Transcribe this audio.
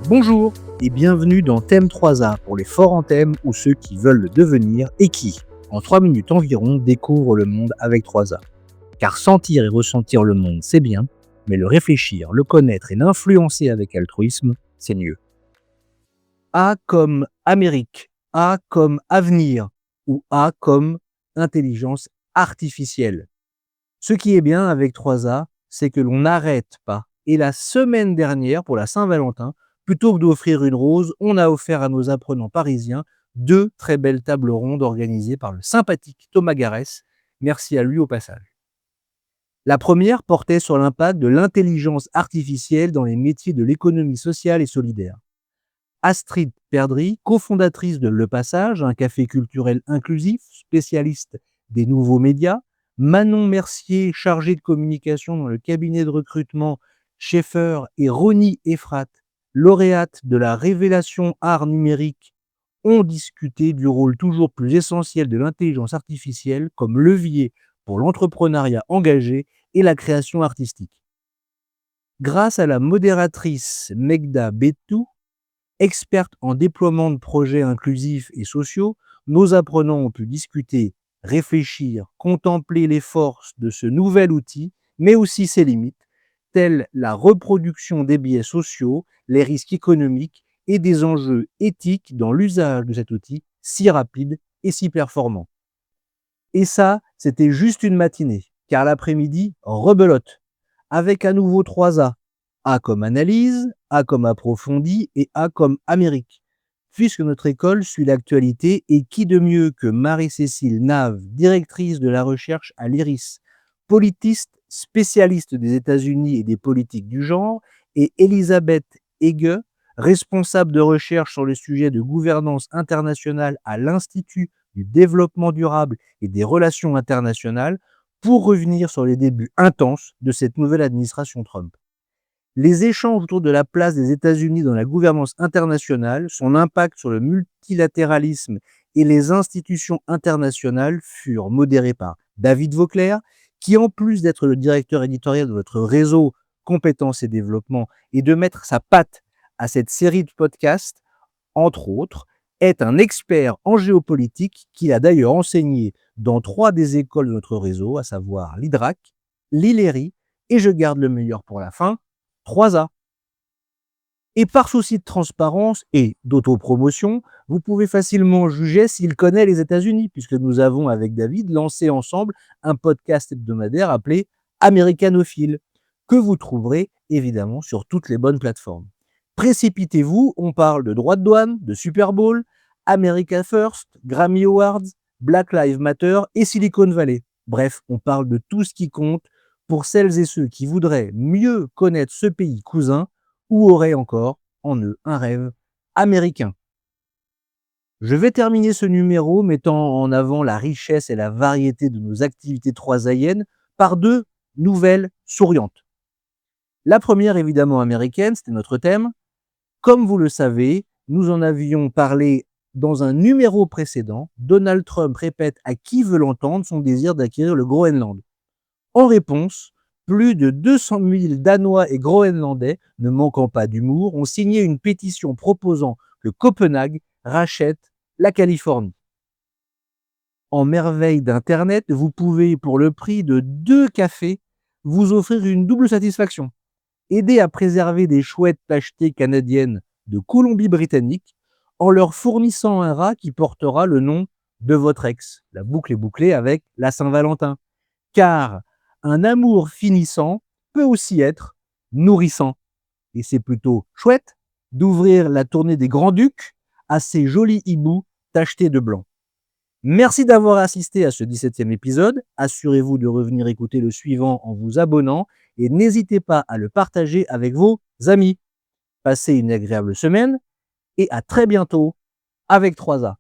Bonjour et bienvenue dans Thème 3A pour les forts en thème ou ceux qui veulent le devenir et qui, en 3 minutes environ, découvrent le monde avec 3A. Car sentir et ressentir le monde, c'est bien, mais le réfléchir, le connaître et l'influencer avec altruisme, c'est mieux. A comme Amérique, A comme avenir ou A comme intelligence artificielle. Ce qui est bien avec 3A, c'est que l'on n'arrête pas. Et la semaine dernière, pour la Saint-Valentin, plutôt que d'offrir une rose, on a offert à nos apprenants parisiens 2 très belles tables rondes organisées par le sympathique Thomas Garès. Merci à lui au passage. La première portait sur l'impact de l'intelligence artificielle dans les métiers de l'économie sociale et solidaire. Astrid Perdry, cofondatrice de Le Passage, un café culturel inclusif, spécialiste des nouveaux médias, Manon Mercier, chargée de communication dans le cabinet de recrutement Schaeffer, et Ronnie Efrat, lauréate de la Révélation Art Numérique, ont discuté du rôle toujours plus essentiel de l'intelligence artificielle comme levier pour l'entrepreneuriat engagé et la création artistique. Grâce à la modératrice Megda Betou, experte en déploiement de projets inclusifs et sociaux, nos apprenants ont pu discuter, réfléchir, contempler les forces de ce nouvel outil, mais aussi ses limites, telles la reproduction des biais sociaux, les risques économiques et des enjeux éthiques dans l'usage de cet outil si rapide et si performant. Et ça, c'était juste une matinée, car l'après-midi, rebelote, avec à nouveau 3 A. A comme analyse, A comme approfondi et A comme Amérique. Puisque notre école suit l'actualité, et qui de mieux que Marie-Cécile Nave, directrice de la recherche à l'IRIS, politiste spécialiste des États-Unis et des politiques du genre, et Elisabeth Ege, responsable de recherche sur le sujet de gouvernance internationale à l'Institut du développement durable et des relations internationales, pour revenir sur les débuts intenses de cette nouvelle administration Trump. Les échanges autour de la place des États-Unis dans la gouvernance internationale, son impact sur le multilatéralisme et les institutions internationales furent modérés par David Vauclair, qui, en plus d'être le directeur éditorial de votre réseau Compétences et Développement et de mettre sa patte à cette série de podcasts, entre autres, est un expert en géopolitique qu'il a d'ailleurs enseigné dans 3 des écoles de notre réseau, à savoir l'IDRAC, l'ILERI et je garde le meilleur pour la fin, 3A. Et par souci de transparence et d'autopromotion, vous pouvez facilement juger s'il connaît les États-Unis, puisque nous avons avec David lancé ensemble un podcast hebdomadaire appelé Américanophile, que vous trouverez évidemment sur toutes les bonnes plateformes. Précipitez-vous, on parle de droits de douane, de Super Bowl, America First, Grammy Awards, Black Lives Matter et Silicon Valley. Bref, on parle de tout ce qui compte pour celles et ceux qui voudraient mieux connaître ce pays cousin ou auraient encore en eux un rêve américain. Je vais terminer ce numéro mettant en avant la richesse et la variété de nos activités troisaïennes par 2 nouvelles souriantes. La première, évidemment américaine, c'était notre thème. Comme vous le savez, nous en avions parlé dans un numéro précédent. Donald Trump répète à qui veut l'entendre son désir d'acquérir le Groenland. En réponse, plus de 200 000 Danois et Groenlandais, ne manquant pas d'humour, ont signé une pétition proposant que Copenhague rachète la Californie. En merveille d'Internet, vous pouvez, pour le prix de 2 cafés, vous offrir une double satisfaction. Aider à préserver des chouettes tachetées canadiennes de Colombie-Britannique en leur fournissant un rat qui portera le nom de votre ex. La boucle est bouclée avec la Saint-Valentin. Car un amour finissant peut aussi être nourrissant. Et c'est plutôt chouette d'ouvrir la tournée des Grands-Ducs à ces jolis hiboux tachetés de blanc. Merci d'avoir assisté à ce 17e épisode. Assurez-vous de revenir écouter le suivant en vous abonnant et n'hésitez pas à le partager avec vos amis. Passez une agréable semaine et à très bientôt avec 3A.